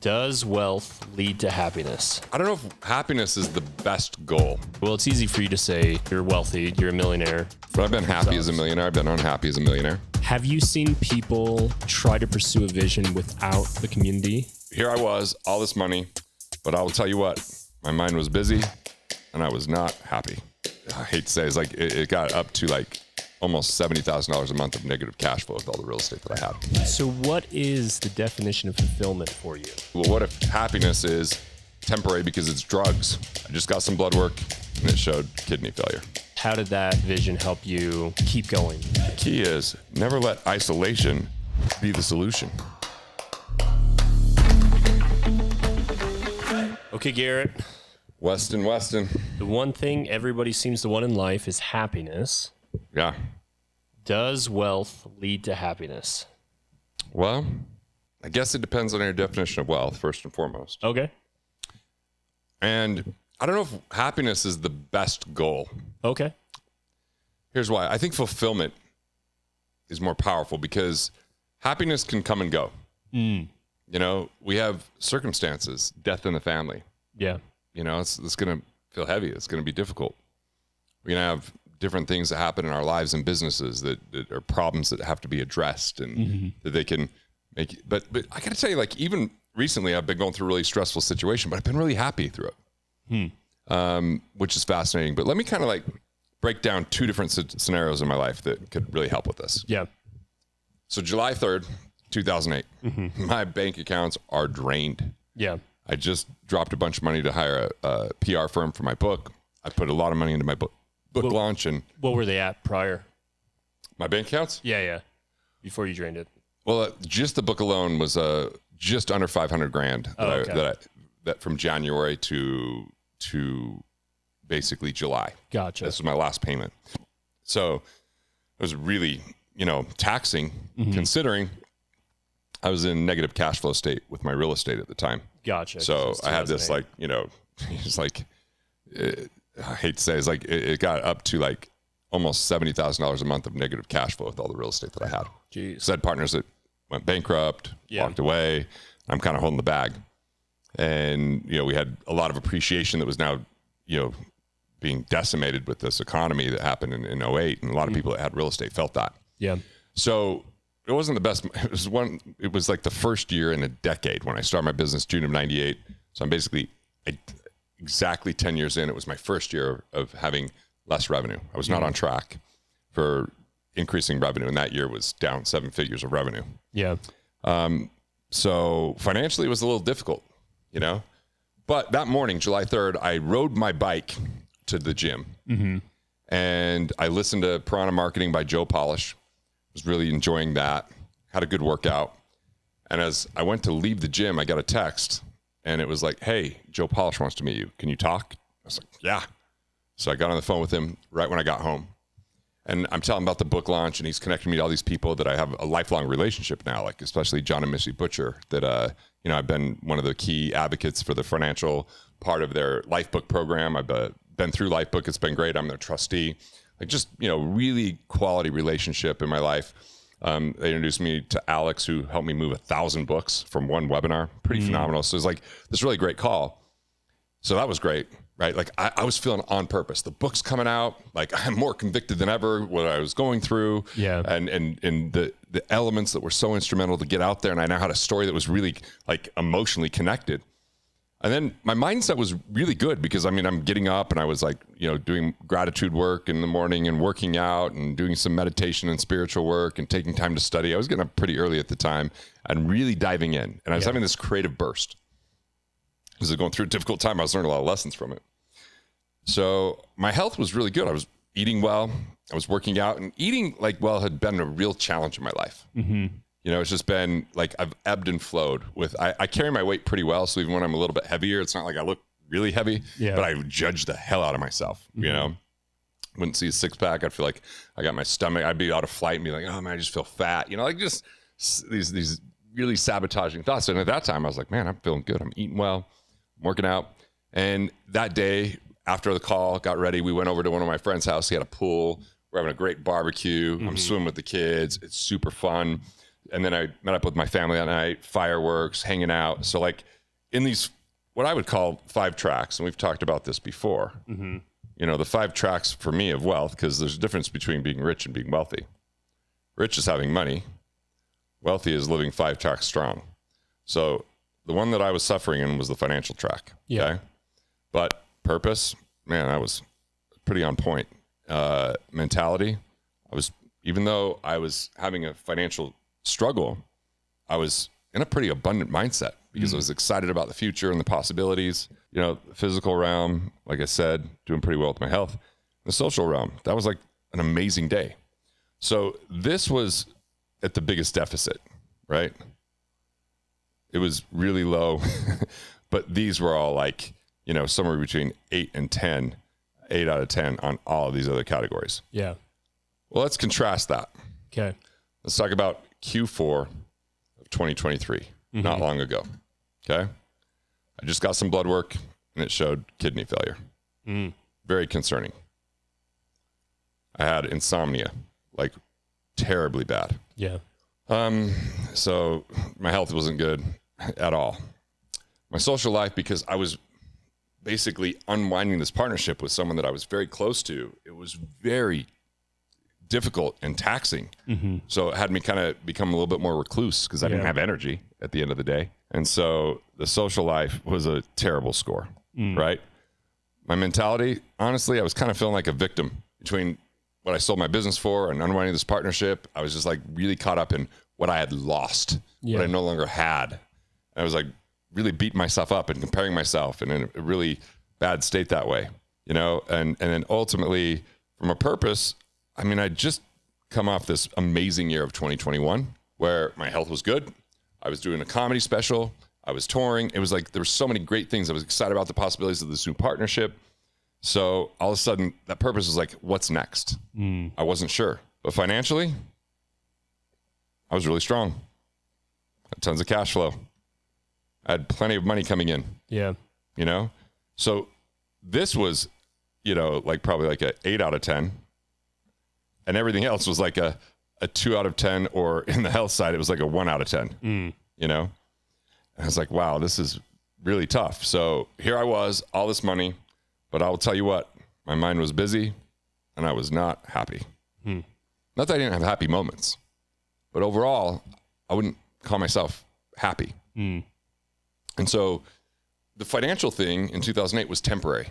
Does wealth lead to happiness? I don't know if happiness is the best goal. Well, it's easy for you to say you're wealthy, you're a millionaire. But I've been happy as a millionaire. I've been unhappy as a millionaire. Have you seen people try to pursue a vision without the community? Here I was, all this money, but I will tell you what, my mind was busy and I was not happy. I hate to say it's like it got up to like almost $70,000 a month of negative cash flow with all the real estate that I had. So what is the definition of fulfillment for you? Well, what if happiness is temporary because it's drugs? I just got some blood work and it showed kidney failure. How did that vision help you keep going? The key is never let isolation be the solution. Okay, Garrett. Weston. The one thing everybody seems to want in life is happiness. Yeah. Does wealth lead to happiness? Well, I guess it depends on your definition of wealth, first and foremost. Okay. And I don't know if happiness is the best goal. Okay. Here's why. I think fulfillment is more powerful because happiness can come and go. You know, we have circumstances, death in the family. Yeah. You know, it's going to feel heavy. It's going to be difficult. We're going to have different things that happen in our lives and businesses that are problems that have to be addressed and that they can make. But I got to tell you, like, even recently, I've been going through a really stressful situation, but I've been really happy through it, which is fascinating. But let me kind of like break down two different scenarios in my life that could really help with this. Yeah. So July 3rd, 2008, my bank accounts are drained. Yeah. I just dropped a bunch of money to hire a PR firm for my book. I put a lot of money into my book launch. And what were they at prior? My bank accounts? Yeah. Before you drained it. Well, just the book alone was just under $500,000 that from January to basically July. Gotcha. This was my last payment. So it was really, taxing considering I was in negative cash flow state with my real estate at the time. Gotcha. So I had this it's like, I hate to say it's like it got up to like almost $70,000 a month of negative cash flow with all the real estate that I had. Jeez. Said partners that went bankrupt, walked away. I'm kind of holding the bag. And, we had a lot of appreciation that was now, being decimated with this economy that happened in 2008. And a lot of people that had real estate felt that. Yeah. So it wasn't the best. It was like the first year in a decade when I started my business, June of 98. So I'm basically exactly 10 years in. It was my first year of having less revenue. I was not on track for increasing revenue. And that year was down 7 figures of revenue. Yeah. So financially it was a little difficult, but that morning, July 3rd, I rode my bike to the gym and I listened to Piranha Marketing by Joe Polish. Was really enjoying that. Had a good workout. And as I went to leave the gym, I got a text and it was like, "Hey, Joe Polish wants to meet you. Can you talk?" I was like, "Yeah." So I got on the phone with him right when I got home. And I'm telling him about the book launch and he's connecting me to all these people that I have a lifelong relationship now, like especially John and Missy Butcher that, I've been one of the key advocates for the financial part of their Lifebook program. I've been through Lifebook. It's been great. I'm their trustee. Like just, really quality relationship in my life. They introduced me to Alex, who helped me move 1,000 books from one webinar. Pretty phenomenal. So it was like this really great call. So that was great, right? Like I was feeling on purpose. The book's coming out. Like I'm more convicted than ever what I was going through. Yeah. And the elements that were so instrumental to get out there. And I now had a story that was really like emotionally connected. And then my mindset was really good because I'm getting up and I was like, doing gratitude work in the morning and working out and doing some meditation and spiritual work and taking time to study. I was getting up pretty early at the time and really diving in. And I was having this creative burst. I was going through a difficult time. I was learning a lot of lessons from it. So my health was really good. I was eating well. I was working out, and eating had been a real challenge in my life. It's just been like I've ebbed and flowed with, I carry my weight pretty well. So even when I'm a little bit heavier, it's not like I look really heavy, but I judge the hell out of myself, wouldn't see a six pack. I'd feel like I got my stomach. I'd be out of flight and be like, "Oh man, I just feel fat." Like just these really sabotaging thoughts. And at that time I was like, man, I'm feeling good. I'm eating well, I'm working out. And that day after the call, got ready. We went over to one of my friend's house. He had a pool. We're having a great barbecue. I'm swimming with the kids. It's super fun. And then I met up with my family that night, fireworks, hanging out. So like in these, what I would call 5 tracks, and we've talked about this before, you know, the 5 tracks for me of wealth, because there's a difference between being rich and being wealthy. Rich is having money. Wealthy is living 5 tracks strong. So the one that I was suffering in was the financial track. Yeah. Okay? But purpose, man, I was pretty on point. Mentality, even though I was having a financial struggle, I was in a pretty abundant mindset because I was excited about the future and the possibilities. You know, the physical realm, like I said, doing pretty well with my health. The social realm, that was like an amazing day. So this was at the biggest deficit, right? It was really low, but these were all like, you know, somewhere between 8 and 10, 8 out of 10 on all of these other categories. Yeah. Well, let's contrast that. Okay. Let's talk about Q4 of 2023, not long ago. Okay. I just got some blood work and it showed kidney failure. Very concerning. I had insomnia, like terribly bad. Yeah. So my health wasn't good at all. My social life, because I was basically unwinding this partnership with someone that I was very close to, it was very difficult and taxing. So it had me kind of become a little bit more recluse because I didn't have energy at the end of the day. And so the social life was a terrible score, right? My mentality, honestly, I was kind of feeling like a victim between what I sold my business for and unwinding this partnership. I was just like really caught up in what I had lost, what I no longer had. And I was like really beating myself up and comparing myself and in a really bad state that way, you know? And then ultimately from a purpose, I mean, I'd just come off this amazing year of 2021 where my health was good. I was doing a comedy special. I was touring. It was like, there were so many great things. I was excited about the possibilities of this new partnership. So all of a sudden that purpose was like, what's next? I wasn't sure, but financially I was really strong. Had tons of cash flow. I had plenty of money coming in. Yeah. You know? So this was, you know, like probably like a 8 out of 10. And everything else was like a 2 out of 10, or in the health side, it was like a 1 out of 10, you know? And I was like, wow, this is really tough. So here I was, all this money, but I'll tell you what, my mind was busy and I was not happy. Not that I didn't have happy moments, but overall, I wouldn't call myself happy. And so the financial thing in 2008 was temporary.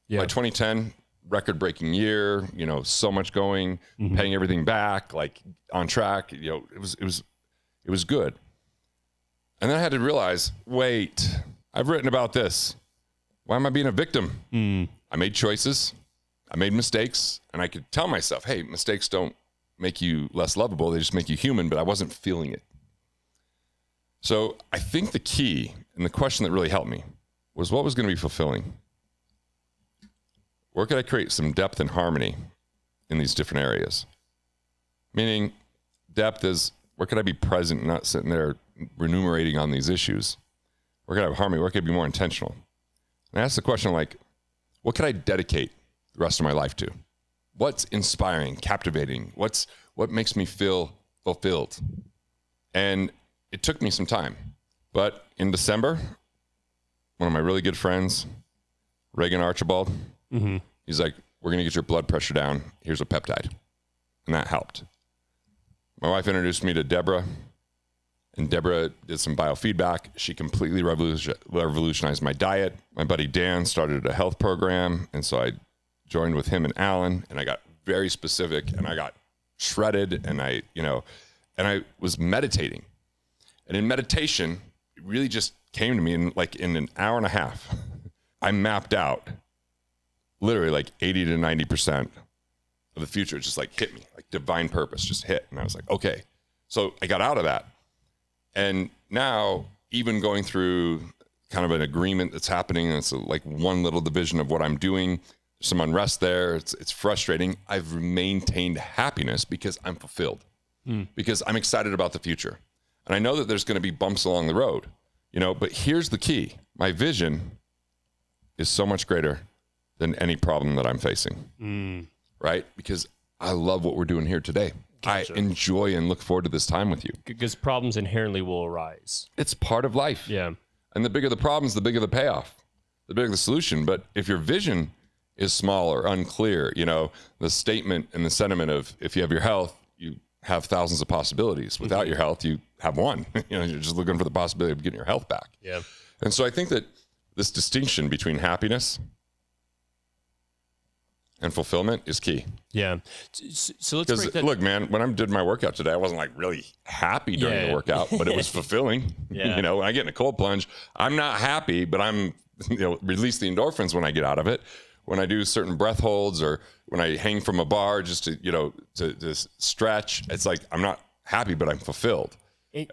By 2010, record-breaking year, you know, so much going, paying everything back, like on track, you know, it was good. And then I had to realize, wait, I've written about this. Why am I being a victim? I made choices, I made mistakes, and I could tell myself, hey, mistakes don't make you less lovable, they just make you human, but I wasn't feeling it. So I think the key and the question that really helped me was what was going to be fulfilling? Where could I create some depth and harmony in these different areas? Meaning depth is where could I be present, not sitting there remunerating on these issues? Where could I have harmony? Where could I be more intentional? And I asked the question like, what could I dedicate the rest of my life to? What's inspiring, captivating? What makes me feel fulfilled? And it took me some time. But in December, one of my really good friends, Reagan Archibald, he's like, we're going to get your blood pressure down. Here's a peptide. And that helped. My wife introduced me to Deborah, and Deborah did some biofeedback. She completely revolutionized my diet. My buddy Dan started a health program. And so I joined with him and Alan, and I got very specific and I got shredded, and I was meditating. And in meditation, it really just came to me in an hour and a half. I mapped out literally like 80 to 90% of the future. It just like hit me, like divine purpose just hit. And I was like, okay. So I got out of that. And now even going through kind of an agreement that's happening, and it's like one little division of what I'm doing, there's some unrest there. It's frustrating. I've maintained happiness because I'm fulfilled, because I'm excited about the future. And I know that there's going to be bumps along the road, you know, but here's the key. My vision is so much greater than any problem that I'm facing, right? Because I love what we're doing here today. Gotcha. I enjoy and look forward to this time with you. Because problems inherently will arise. It's part of life. Yeah. And the bigger the problems, the bigger the payoff, the bigger the solution. But if your vision is small or unclear, the statement and the sentiment of if you have your health, you have thousands of possibilities. Without your health, you have one. You're just looking for the possibility of getting your health back. Yeah. And so I think that this distinction between happiness and fulfillment is key. Yeah. So let's break that. Look, man, when I did my workout today, I wasn't like really happy during the workout, but it was fulfilling. Yeah. When I get in a cold plunge, I'm not happy, but I'm, release the endorphins when I get out of it. When I do certain breath holds or when I hang from a bar just to, to stretch, it's like, I'm not happy, but I'm fulfilled.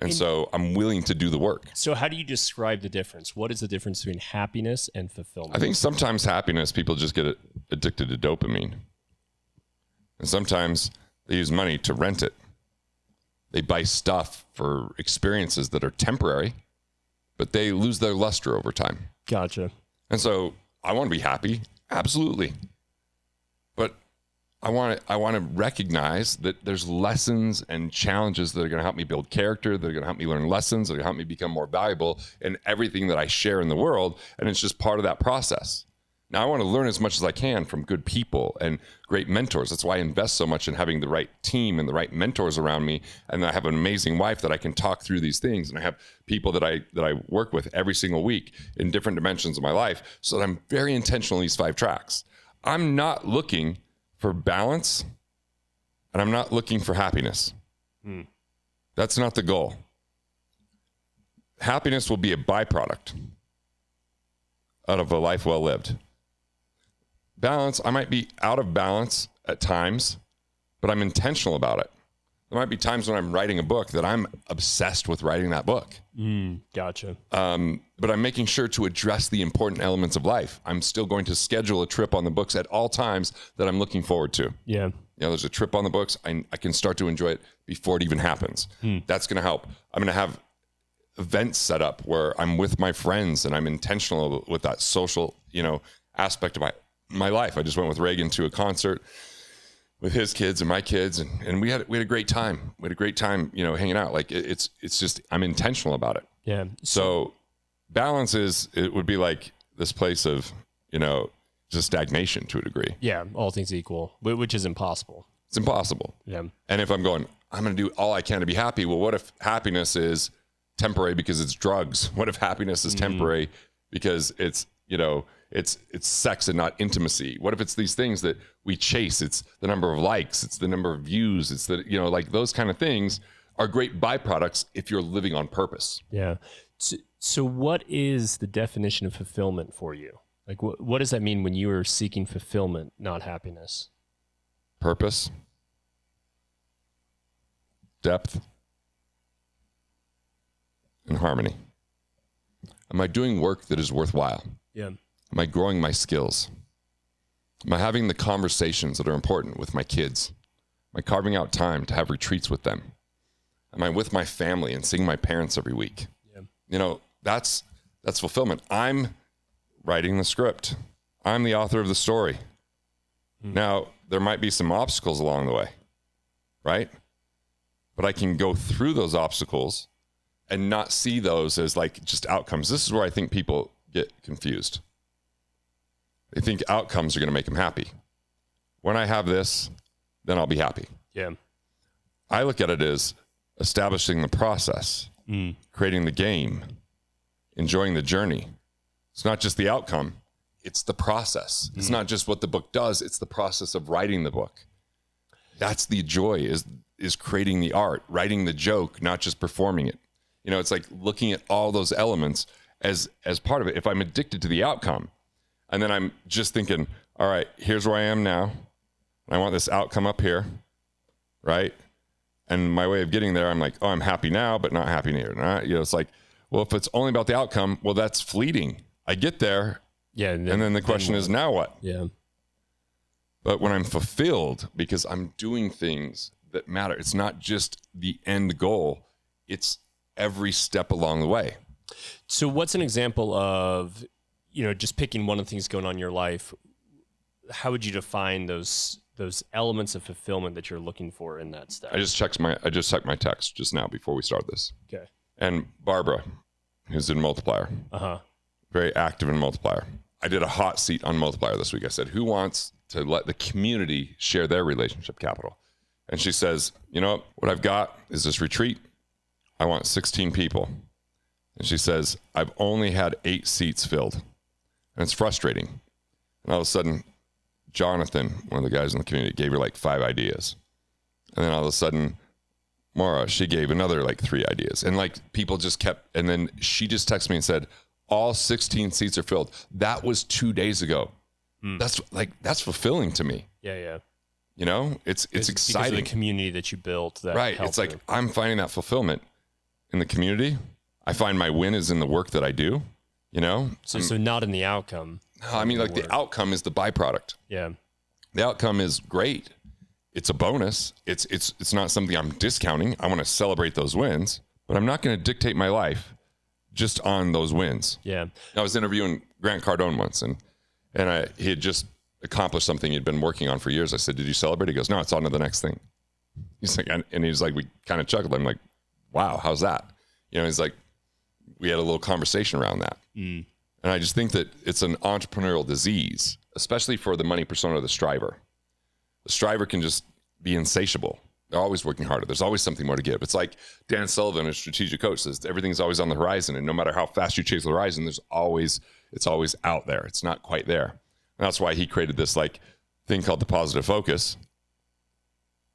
And so I'm willing to do the work. So how do you describe the difference? What is the difference between happiness and fulfillment? I think sometimes happiness, people just get addicted to dopamine. And sometimes they use money to rent it. They buy stuff for experiences that are temporary, but they lose their luster over time. Gotcha. And so I want to be happy. Absolutely. But I want to recognize that there's lessons and challenges that are going to help me build character, that are going to help me learn lessons, that are going to help me become more valuable in everything that I share in the world. And it's just part of that process. Now, I want to learn as much as I can from good people and great mentors. That's why I invest so much in having the right team and the right mentors around me. And I have an amazing wife that I can talk through these things. And I have people that I work with every single week in different dimensions of my life. So that I'm very intentional in these 5 tracks. I'm not looking for balance, and I'm not looking for happiness. That's not the goal. Happiness will be a byproduct out of a life well lived. Balance, I might be out of balance at times, but I'm intentional about it. There might be times when I'm writing a book that I'm obsessed with writing that book. Gotcha. But I'm making sure to address the important elements of life. I'm still going to schedule a trip on the books at all times that I'm looking forward to. Yeah. There's a trip on the books. I can start to enjoy it before it even happens. That's going to help. I'm going to have events set up where I'm with my friends and I'm intentional with that social, aspect of my life. I just went with Reagan to a concert with his kids and my kids, and we had a great time. We had a great time, hanging out. Like it's just, I'm intentional about it. Yeah. So balance it would be like this place of, just stagnation to a degree. Yeah. All things equal, which is impossible. It's impossible. Yeah. And if I'm going, I'm going to do all I can to be happy. Well, what if happiness is temporary because it's drugs? What if happiness is temporary because it's, it's sex and not intimacy? What if it's these things that we chase? It's the number of likes, it's the number of views, it's the, like those kind of things are great byproducts if you're living on purpose. Yeah. So what is the definition of fulfillment for you? Like what does that mean when you are seeking fulfillment, not happiness? Purpose, depth, and harmony. Am I doing work that is worthwhile? Yeah. Am I growing my skills? Am I having the conversations that are important with my kids? Am I carving out time to have retreats with them? Am I with my family and seeing my parents every week? Yeah. That's fulfillment. I'm writing the script. I'm the author of the story. Now, there might be some obstacles along the way, right? But I can go through those obstacles and not see those as like just outcomes. This is where I think people get confused. They think outcomes are going to make them happy. When I have this, then I'll be happy. Yeah. I look at it as establishing the process, creating the game, enjoying the journey. It's not just the outcome, it's the process. It's not just what the book does, it's the process of writing the book. That's the joy, is creating the art, writing the joke, not just performing it. It's like looking at all those elements as part of it. If I'm addicted to the outcome, and then I'm just thinking, all right, here's where I am now, and I want this outcome up here, right? And my way of getting there, I'm like, oh, I'm happy now, but not happy near. It's like, well, if it's only about the outcome, well, that's fleeting. I get there, yeah, and then the question is, now what? Yeah. But when I'm fulfilled, because I'm doing things that matter, it's not just the end goal, it's every step along the way. So what's an example of, just picking one of the things going on in your life? How would you define those those elements of fulfillment that you're looking for in that step. I just checked my text just now before we started this. Okay. And Barbara, who's in Multiplier, very active in Multiplier. I did a hot seat on Multiplier this week. I said, who wants to let the community share their relationship capital? And she says, you know, what I've got is this retreat. I want 16 people. And she says, I've only had 8 seats filled. And it's frustrating. And all of a sudden, Jonathan, one of the guys in the community, gave her like 5 ideas. And then all of a sudden, Maura, she gave another like 3 ideas. And like people just kept, and then she just texted me and said, all 16 seats are filled. That was 2 days ago. That's fulfilling to me. Yeah. You know, it's exciting. Because of the community that you built. That right. It's like, I'm finding that fulfillment in the community. I find my win is in the work that I do, you know? So not in the outcome. No, I mean, like the outcome is the byproduct. Yeah. The outcome is great. It's a bonus. It's not something I'm discounting. I want to celebrate those wins, but I'm not going to dictate my life just on those wins. Yeah. I was interviewing Grant Cardone once, and he had just accomplished something he'd been working on for years. I said, did you celebrate? He goes, no, it's on to the next thing. He's like, and he's like, we kind of chuckled. I'm like, wow, how's that? You know, he's like, we had a little conversation around that. And I just think that it's an entrepreneurial disease, especially for the money persona of the striver. The striver can just be insatiable. They're always working harder. There's always something more to give. It's like Dan Sullivan, a strategic coach, says everything's always on the horizon. And no matter how fast you chase the horizon, it's always out there. It's not quite there. And that's why he created this like thing called the positive focus,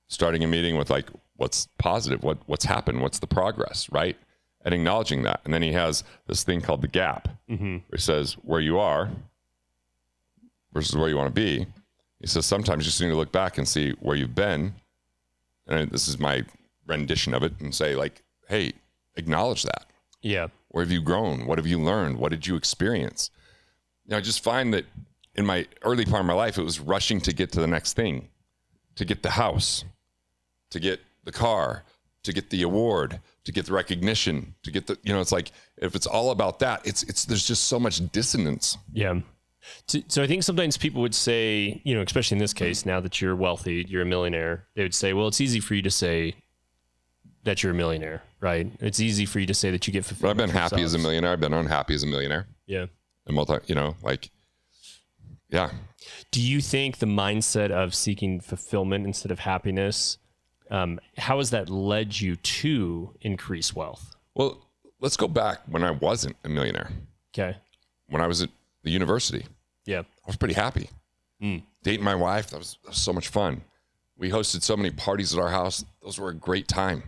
starting a meeting with like, what's positive? What's happened? What's the progress, right? And acknowledging that. And then he has this thing called the gap, where he says where you are versus where you want to be. He says sometimes you just need to look back and see where you've been. And this is my rendition of it, and say like, hey, acknowledge that. Yeah. Where have you grown? What have you learned? What did you experience? You know, I just find that in my early part of my life, it was rushing to get to the next thing, to get the house, to get the car, to get the award, to get the recognition, to get the, you know, it's like, if it's all about that, there's just so much dissonance. Yeah. So I think sometimes people would say, you know, especially in this case, now that you're wealthy, you're a millionaire, they would say, well, it's easy for you to say that you're a millionaire, right? It's easy for you to say that you get fulfillment. But I've been happy as a millionaire. I've been unhappy as a millionaire. Yeah. And you know, like, yeah. Do you think the mindset of seeking fulfillment instead of happiness, how has that led you to increase wealth? Well, let's go back when I wasn't a millionaire. Okay. When I was at the university. Yeah. I was pretty happy. Dating my wife, that was so much fun. We hosted so many parties at our house. Those were a great time.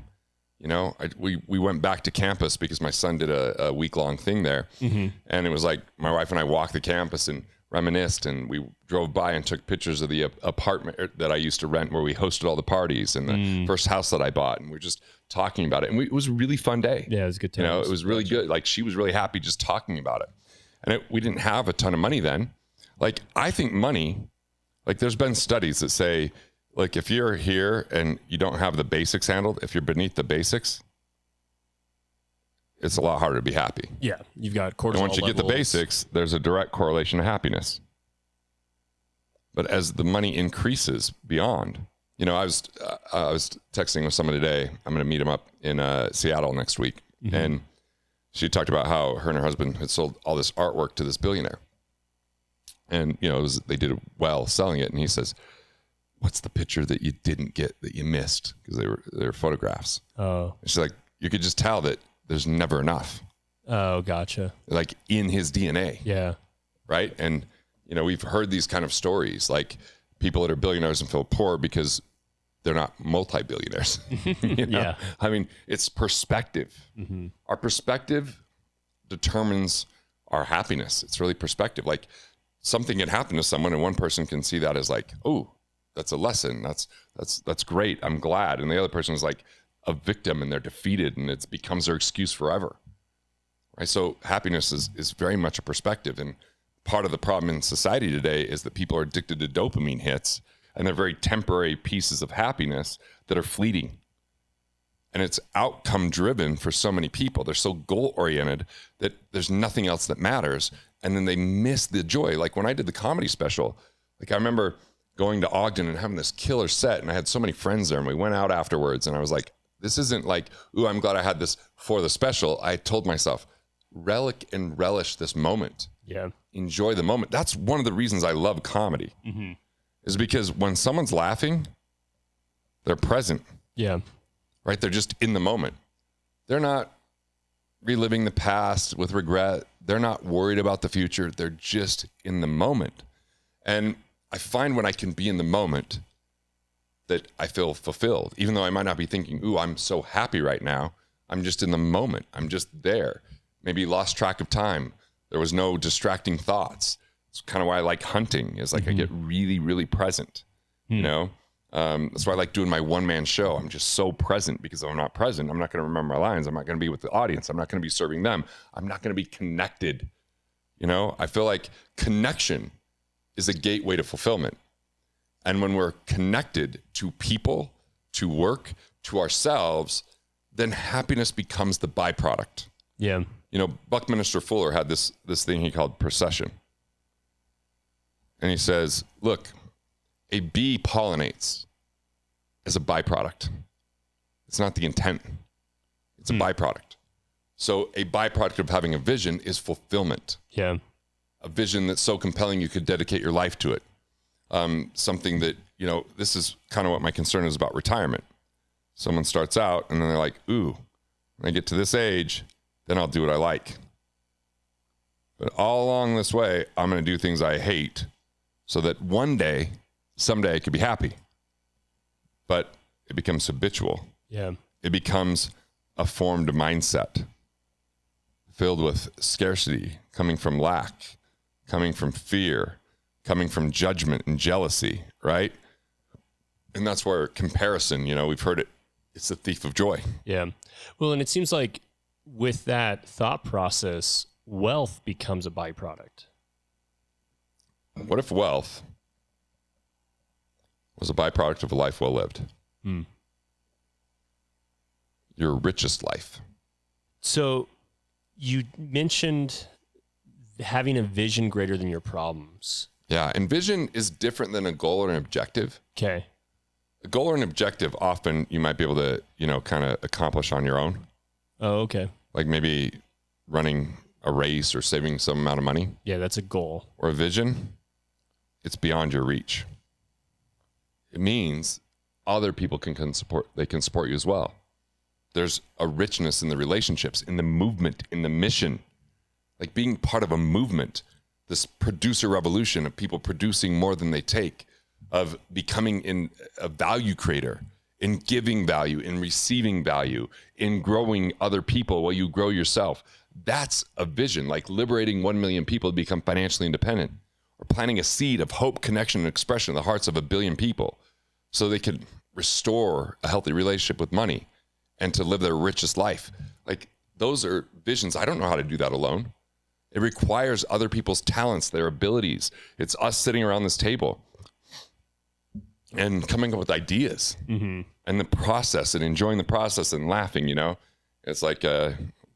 You know, we went back to campus because my son did a week-long thing there. And it was like my wife and I walked the campus and reminisced, and we drove by and took pictures of the apartment that I used to rent where we hosted all the parties, and the first house that I bought, and we were just talking about it. And it was a really fun day. Yeah, it was a good time. You know, it was really good. Like, she was really happy just talking about it. And we didn't have a ton of money then. Like, I think money, like, there's been studies that say, like, if you're here and you don't have the basics handled, if you're beneath the basics, it's a lot harder to be happy. Yeah, you've got cortisol And once you get the levels. basics, there's a direct correlation to happiness. But as the money increases beyond, you know, I was texting with someone today. I'm going to meet him up in Seattle next week. And she talked about how her and her husband had sold all this artwork to this billionaire. And, you know, they did well selling it. And he says, what's the picture that you didn't get, that you missed? Because they were photographs. Oh. And she's like, you could just tell that there's never enough. Oh, gotcha. Like, in his DNA. Yeah. Right. And, you know, we've heard these kind of stories, like people that are billionaires and feel poor because they're not multi-billionaires. You know? Yeah. I mean, it's perspective. Our perspective determines our happiness. It's really perspective. Like, something can happen to someone and one person can see that as like, oh, that's a lesson. That's great. I'm glad. And the other person is like a victim and they're defeated, and it becomes their excuse forever. Right. So happiness is very much a perspective. And part of the problem in society today is that people are addicted to dopamine hits, and they're very temporary pieces of happiness that are fleeting. And it's outcome driven for so many people. They're so goal oriented that there's nothing else that matters. And then they miss the joy. Like when I did the comedy special, like I remember going to Ogden and having this killer set. And I had so many friends there, and we went out afterwards, and I was like, this isn't like, ooh, I'm glad I had this for the special. I told myself, relic and relish this moment. Yeah. Enjoy the moment. That's one of the reasons I love comedy, is because when someone's laughing, they're present. Yeah. Right? They're just in the moment. They're not reliving the past with regret. They're not worried about the future. They're just in the moment. And I find when I can be in the moment that I feel fulfilled, even though I might not be thinking, ooh, I'm so happy right now. I'm just in the moment. I'm just there. Maybe lost track of time. There was no distracting thoughts. It's kind of why I like hunting, is like I get really, really present, you know? That's why I like doing my one-man show. I'm just so present, because if I'm not present, I'm not going to remember my lines. I'm not going to be with the audience. I'm not going to be serving them. I'm not going to be connected. You know, I feel like connection is a gateway to fulfillment. And when we're connected to people, to work, to ourselves, then happiness becomes the byproduct. Yeah. You know, Buckminster Fuller had this thing he called procession. And he says, look, a bee pollinates as a byproduct. It's not the intent. It's a byproduct. So a byproduct of having a vision is fulfillment. Yeah. A vision that's so compelling you could dedicate your life to it. Something that, you know, this is kind of what my concern is about retirement. Someone starts out and then they're like, ooh, when I get to this age, then I'll do what I like. But all along this way, I'm going to do things I hate so that someday I could be happy. But it becomes habitual. Yeah. It becomes a formed mindset filled with scarcity, coming from lack, coming from fear, coming from judgment and jealousy, right? And that's where comparison, you know, we've heard it, it's the thief of joy. Yeah. Well, and it seems like with that thought process, wealth becomes a byproduct. What if wealth was a byproduct of a life well lived? Your richest life. So you mentioned having a vision greater than your problems. Yeah, and vision is different than a goal or an objective. Okay. A goal or an objective, often you might be able to, you know, kind of accomplish on your own. Oh, okay. Like maybe running a race or saving some amount of money. Yeah, that's a goal. Or a vision, it's beyond your reach. It means other people can support you as well. There's a richness in the relationships, in the movement, in the mission. Like being part of a movement, this producer revolution of people producing more than they take, of becoming a value creator, in giving value, in receiving value, in growing other people while you grow yourself. That's a vision, like liberating 1 million people to become financially independent, or planting a seed of hope, connection, and expression in the hearts of 1 billion people so they could restore a healthy relationship with money and to live their richest life. Like those are visions. I don't know how to do that alone. It requires other people's talents, their abilities. It's us sitting around this table and coming up with ideas and the process and enjoying the process and laughing, you know? It's like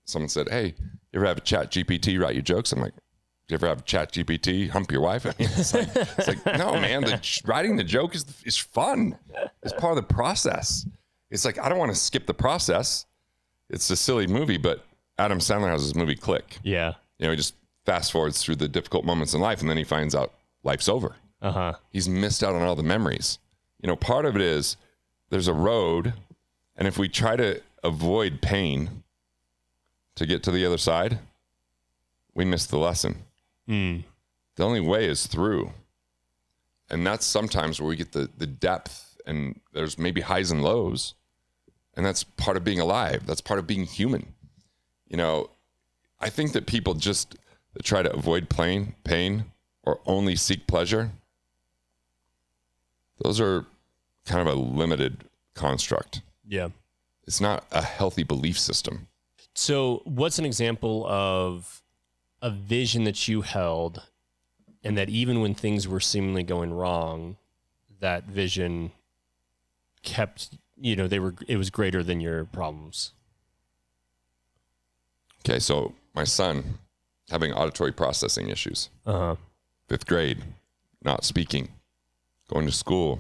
someone said, hey, you ever have a chat GPT write your jokes? I'm like, do you ever have a chat GPT hump your wife? I mean, it's like no, man, writing the joke is fun. It's part of the process. It's like, I don't want to skip the process. It's a silly movie, but Adam Sandler has his movie Click. Yeah. You know, he just fast forwards through the difficult moments in life, and then he finds out life's over. He's missed out on all the memories. You know, part of it is there's a road, and if we try to avoid pain to get to the other side, we miss the lesson. The only way is through. And that's sometimes where we get the depth, and there's maybe highs and lows. And that's part of being alive. That's part of being human. You know, I think that people just try to avoid pain or only seek pleasure, those are kind of a limited construct. Yeah. It's not a healthy belief system. So what's an example of a vision that you held, and that even when things were seemingly going wrong, that vision kept, you know, it was greater than your problems? Okay, so my son having auditory processing issues. 5th grade, not speaking, going to school,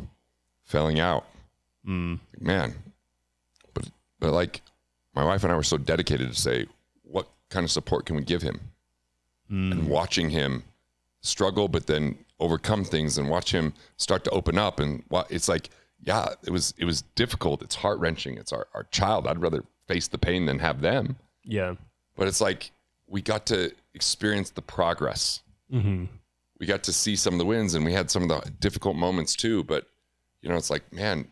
failing out. Man. But like my wife and I were so dedicated to say, what kind of support can we give him? And watching him struggle, but then overcome things and watch him start to open up. And it's like, yeah, it was difficult. It's heart wrenching. It's our child. I'd rather face the pain than have them. Yeah. But it's like, we got to experience the progress. We got to see some of the wins, and we had some of the difficult moments too. But, you know, it's like, man,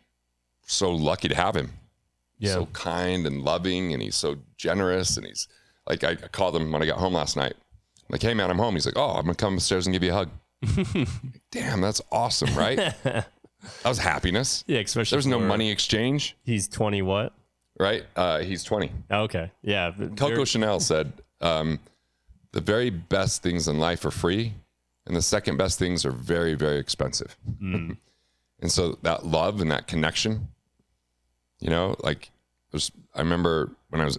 so lucky to have him. Yeah. So kind and loving, and he's so generous. And he's like, I called him when I got home last night. I'm like, hey man, I'm home. He's like, oh, I'm gonna come upstairs and give you a hug. Damn, that's awesome, right? That was happiness. Yeah, especially there was no money exchange. He's 20 what? Right? He's 20. Okay. Yeah. Coco Chanel said, the very best things in life are free, and the second best things are very, very expensive. And so that love and that connection, you know, like I remember when I was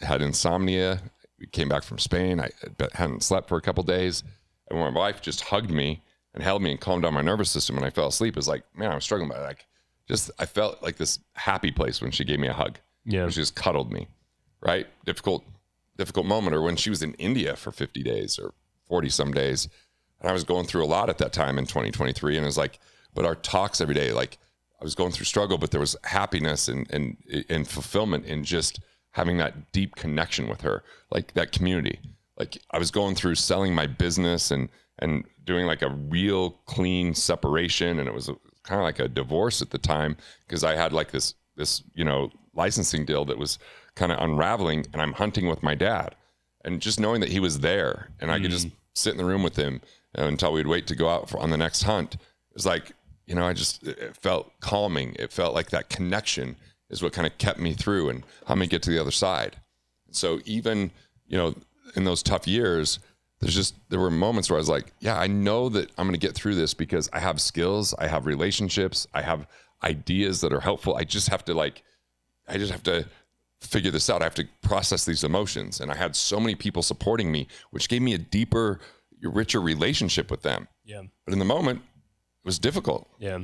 had insomnia, we came back from Spain. I hadn't slept for a couple of days. And when my wife just hugged me and held me and calmed down my nervous system and I fell asleep, it was like, man, I was struggling, but like, I felt like this happy place when she gave me a hug. Yeah. She just cuddled me, right? Difficult moment. Or when she was in India for 50 days or 40 some days. And I was going through a lot at that time in 2023. And it was like, but our talks every day, like I was going through struggle, but there was happiness and fulfillment in just having that deep connection with her, like that community. Like I was going through selling my business and doing like a real clean separation. And it was kind of like a divorce at the time because I had like this, you know, licensing deal that was kind of unraveling, and I'm hunting with my dad, and just knowing that he was there and I could just sit in the room with him until we'd wait to go out on the next hunt. It was like, you know, it felt calming. It felt like that connection is what kind of kept me through and helped me get to the other side. So even, you know, in those tough years, there were moments where I was like, yeah, I know that I'm going to get through this because I have skills, I have relationships, I have ideas that are helpful. I just have to figure this out. I have to process these emotions. And I had so many people supporting me, which gave me a deeper, richer relationship with them. Yeah. But in the moment, it was difficult. Yeah.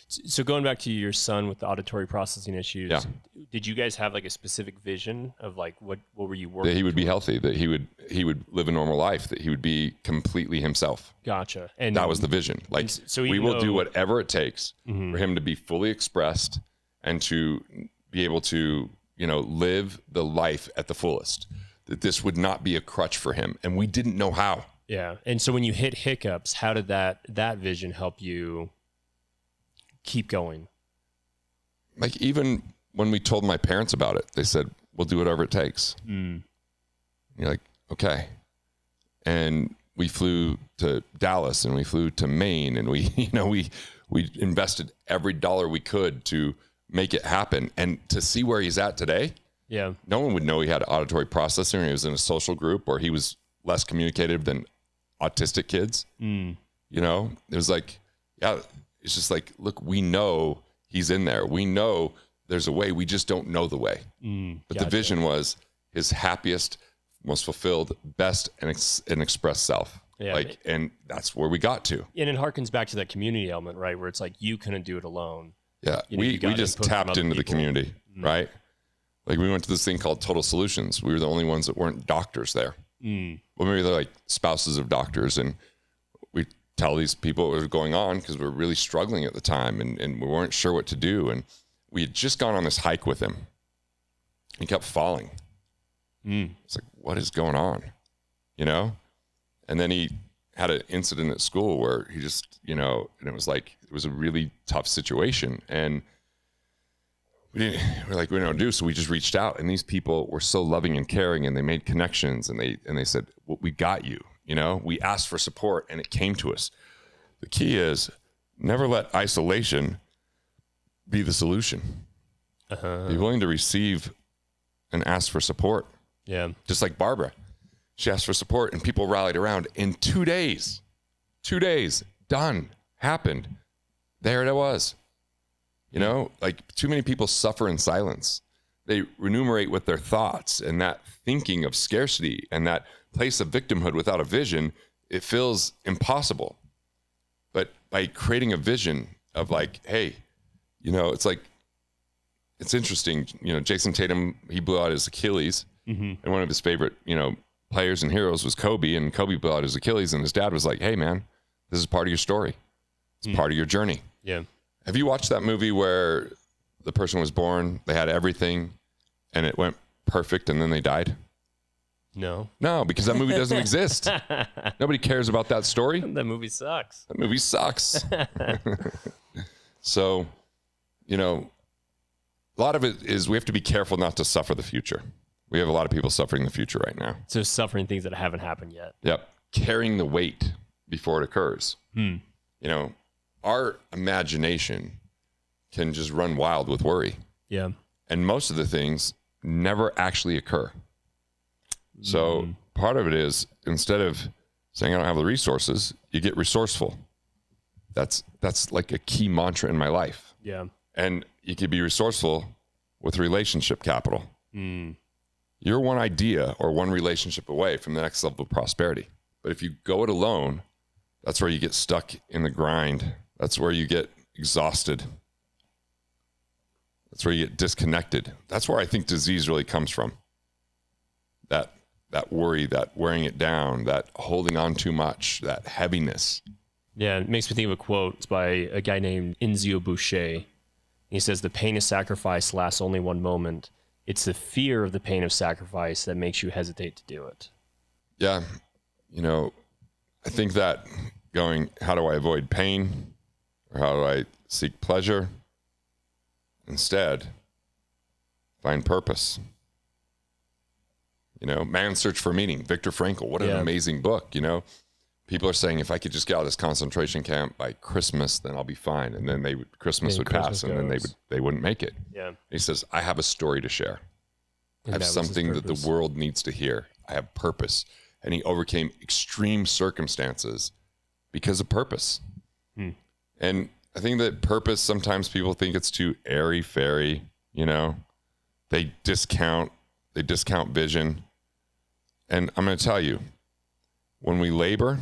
So going back to your son with the auditory processing issues, did you guys have like a specific vision of like what were you working? That he would be healthy, that he would live a normal life, that he would be completely himself. Gotcha. And that was the vision. Like, so we will do whatever it takes for him to be fully expressed and to be able to, you know, live the life at the fullest. That this would not be a crutch for him, and we didn't know how. Yeah. And so when you hit hiccups, how did that vision help you keep going? Like even when we told my parents about it, they said, we'll do whatever it takes. You're like, okay. And we flew to Dallas and we flew to Maine, and we invested every dollar we could to make it happen. And to see where he's at today, no one would know he had auditory processing, or he was in a social group, or he was less communicative than autistic kids. You know, it was like, it's just like, look, we know he's in there. We know there's a way. We just don't know the way. But the vision was his happiest, most fulfilled, best and expressed self. Yeah. Like, and that's where we got to. And it harkens back to that community element, right? Where it's like, you couldn't do it alone. Yeah. We just tapped into the community, right? Like we went to this thing called Total Solutions. We were the only ones that weren't doctors there. Well, maybe they're like spouses of doctors. And we tell these people what was going on because we were really struggling at the time and we weren't sure what to do. And we had just gone on this hike with him. He kept falling. It's like, what is going on? You know? And then he had an incident at school where he just, you know, and it was like, it was a really tough situation. And we're like, we don't do. So we just reached out, and these people were so loving and caring, and they made connections, and they said, well, we got you. You know, we asked for support and it came to us. The key is never let isolation be the solution. Be willing to receive and ask for support. Yeah. Just like Barbara, she asked for support and people rallied around in 2 days, done, happened. There it was. You know, like too many people suffer in silence. They remunerate with their thoughts, and that thinking of scarcity and that place of victimhood without a vision, it feels impossible. But by creating a vision of like, hey, it's interesting. Jason Tatum, he blew out his Achilles, and one of his favorite, players and heroes was Kobe, and Kobe blew out his Achilles, and his dad was like, hey man, this is part of your story. It's part of your journey. Yeah. Have you watched that movie where the person was born, they had everything, and it went perfect, and then they died? No, because that movie doesn't exist. Nobody cares about that story. That movie sucks. That movie sucks. So, a lot of it is we have to be careful not to suffer the future. We have a lot of people suffering the future right now. So suffering things that haven't happened yet. Yep. Carrying the weight before it occurs. Our imagination can just run wild with worry. Yeah. And most of the things never actually occur. So part of it is, instead of saying I don't have the resources, you get resourceful. That's like a key mantra in my life. Yeah. And you could be resourceful with relationship capital. You're one idea or one relationship away from the next level of prosperity. But if you go it alone, that's where you get stuck in the grind. That's where you get exhausted. That's where you get disconnected. That's where I think disease really comes from. That worry, that wearing it down, that holding on too much, that heaviness. Yeah, it makes me think of a quote. It's by a guy named Enzio Boucher. He says, the pain of sacrifice lasts only one moment. It's the fear of the pain of sacrifice that makes you hesitate to do it. Yeah. I think that going, how do I avoid pain? Or how do I seek pleasure? Instead, find purpose. Man's Search for Meaning, Viktor Frankl. What an amazing book. People are saying, if I could just get out of this concentration camp by Christmas, then I'll be fine. And then Christmas would pass, and then they wouldn't make it. Yeah. He says, I have a story to share. I have something that the world needs to hear. I have purpose. And he overcame extreme circumstances because of purpose. And I think that purpose, sometimes people think it's too airy-fairy, They discount vision. And I'm going to tell you, when we labor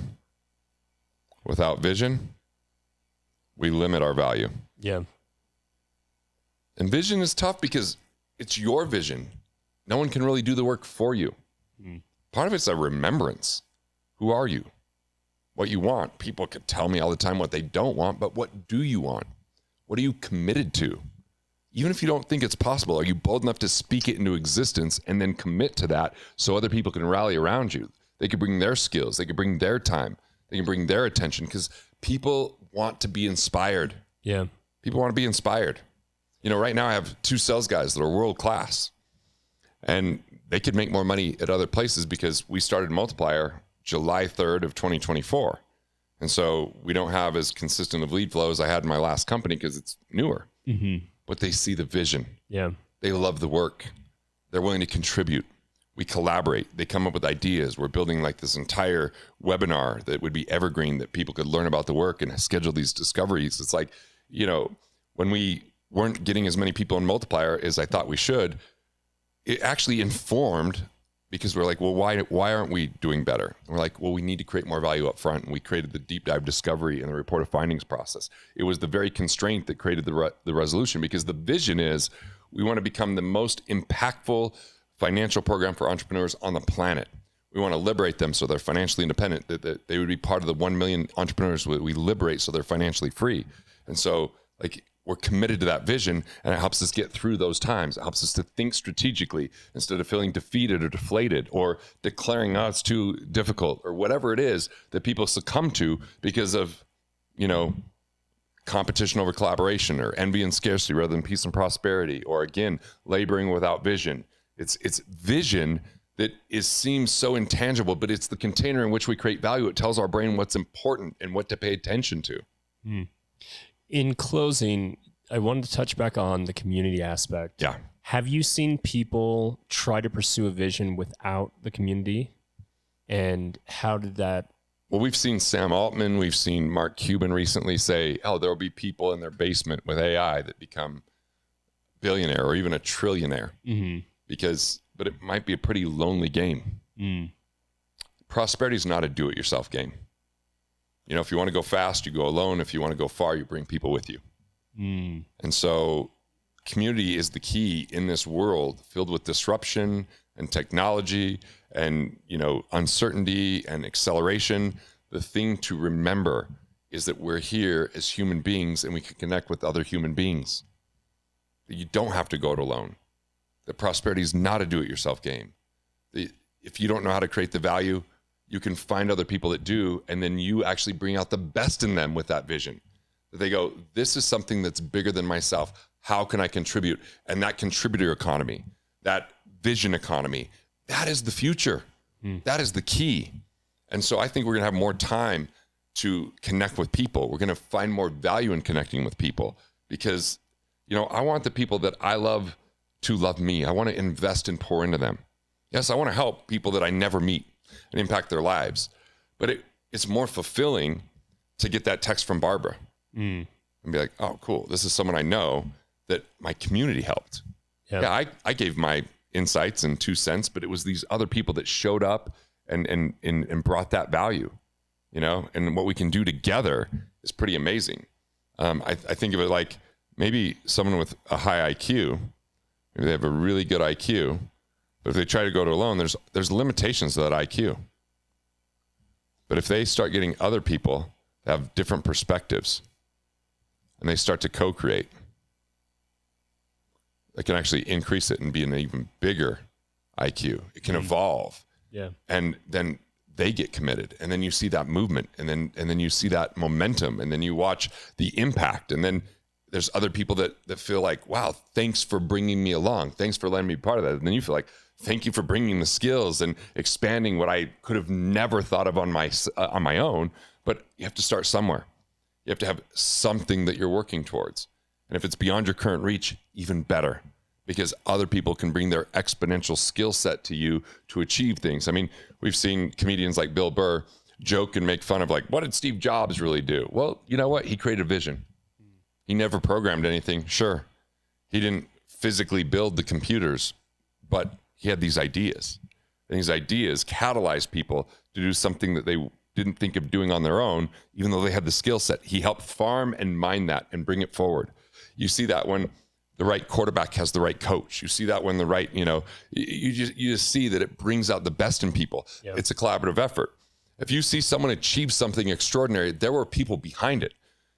without vision, we limit our value. Yeah. And vision is tough because it's your vision. No one can really do the work for you. Part of it's a remembrance. Who are you? What you want. People could tell me all the time what they don't want, but what do you want? What are you committed to? Even if you don't think it's possible, are you bold enough to speak it into existence and then commit to that so other people can rally around you? They could bring their skills. They could bring their time. They can bring their attention, because people want to be inspired. Yeah. People want to be inspired. Right now I have 2 sales guys that are world class, and they could make more money at other places because we started Multiplier July 3rd of 2024. And so we don't have as consistent of lead flow as I had in my last company because it's newer. But they see the vision. Yeah. They love the work. They're willing to contribute. We collaborate. They come up with ideas. We're building like this entire webinar that would be evergreen, that people could learn about the work and schedule these discoveries. It's like, when we weren't getting as many people in Multiplier as I thought we should, it actually informed, because we're like, well, why aren't we doing better? And we're like, well, we need to create more value up front. And we created the deep dive discovery and the report of findings process. It was the very constraint that created the resolution, because the vision is we want to become the most impactful financial program for entrepreneurs on the planet. We want to liberate them so they're financially independent, that they would be part of the 1 million entrepreneurs we liberate so they're financially free. And so we're committed to that vision, and it helps us get through those times. It helps us to think strategically instead of feeling defeated or deflated or declaring, oh, it's too difficult, or whatever it is that people succumb to because of, competition over collaboration, or envy and scarcity rather than peace and prosperity, or again, laboring without vision. It's vision that seems so intangible, but it's the container in which we create value. It tells our brain what's important and what to pay attention to. In closing, I wanted to touch back on the community aspect. Yeah. Have you seen people try to pursue a vision without the community? And how did that? Well, we've seen Sam Altman, we've seen Mark Cuban recently say, there'll be people in their basement with AI that become billionaire or even a trillionaire. But it might be a pretty lonely game. Prosperity is not a do-it-yourself game. You know, if you want to go fast, you go alone. If you want to go far, you bring people with you. And so community is the key in this world filled with disruption and technology and, you know, uncertainty and acceleration. The thing to remember is that we're here as human beings and we can connect with other human beings. You don't have to go it alone. That prosperity is not a do-it-yourself game. If you don't know how to create the value, you can find other people that do, and then you actually bring out the best in them with that vision. They go, this is something that's bigger than myself. How can I contribute? And that contributor economy, that vision economy, that is the future. That is the key. And so I think we're going to have more time to connect with people. We're going to find more value in connecting with people because, you know, I want the people that I love to love me. I want to invest and pour into them. Yes, I want to help people that I never meet and impact their lives. But it's more fulfilling to get that text from Barbara and be like, oh, cool. This is someone I know that my community helped. Yep. Yeah, I gave my insights and 2 cents, but it was these other people that showed up and brought that value, you know, and what we can do together is pretty amazing. I think of it like maybe someone with a high IQ, maybe they have a really good IQ, but if they try to go it alone, there's limitations to that IQ. But if they start getting other people that have different perspectives and they start to co-create, they can actually increase it and be an even bigger IQ. It can evolve. Yeah. And then they get committed. And then you see that movement and then you see that momentum and then you watch the impact. And then there's other people that feel like, wow, thanks for bringing me along. Thanks for letting me be part of that. And then you feel like, thank you for bringing the skills and expanding what I could have never thought of on my own. But you have to start somewhere. You have to have something that you're working towards. And if it's beyond your current reach, even better, because other people can bring their exponential skill set to you to achieve things. I mean, we've seen comedians like Bill Burr joke and make fun of like, what did Steve Jobs really do? Well, you know what? He created a vision. He never programmed anything. Sure. He didn't physically build the computers, but he had these ideas. And these ideas catalyzed people to do something that they didn't think of doing on their own, even though they had the skill set. He helped farm and mine that and bring it forward. You see that when the right quarterback has the right coach. You see that when the right, you know, you just see that it brings out the best in people. Yeah. It's a collaborative effort. If you see someone achieve something extraordinary, there were people behind it.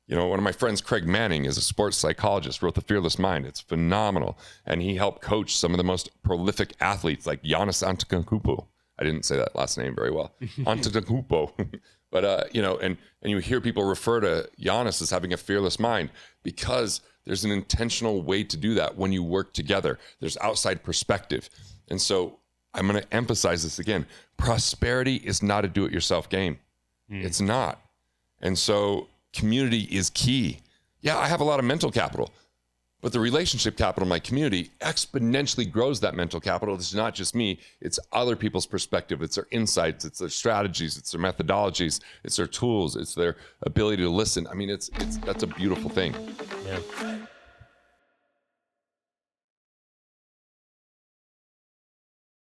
You know, one of my friends, Craig Manning, is a sports psychologist, wrote The Fearless Mind. It's phenomenal. And he helped coach some of the most prolific athletes like Giannis Antetokounmpo. I didn't say that last name very well. Antetokounmpo. But, you know, and you hear people refer to Giannis as having a fearless mind because there's an intentional way to do that when you work together. There's outside perspective. And so I'm going to emphasize this again. Prosperity is not a do-it-yourself game. It's not. And so community is key. Yeah, I have a lot of mental capital, but the relationship capital in my community exponentially grows that mental capital. It's not just me. It's other people's perspective. It's their insights. It's their strategies. It's their methodologies. It's their tools. It's their ability to listen. I mean, that's a beautiful thing. Yeah.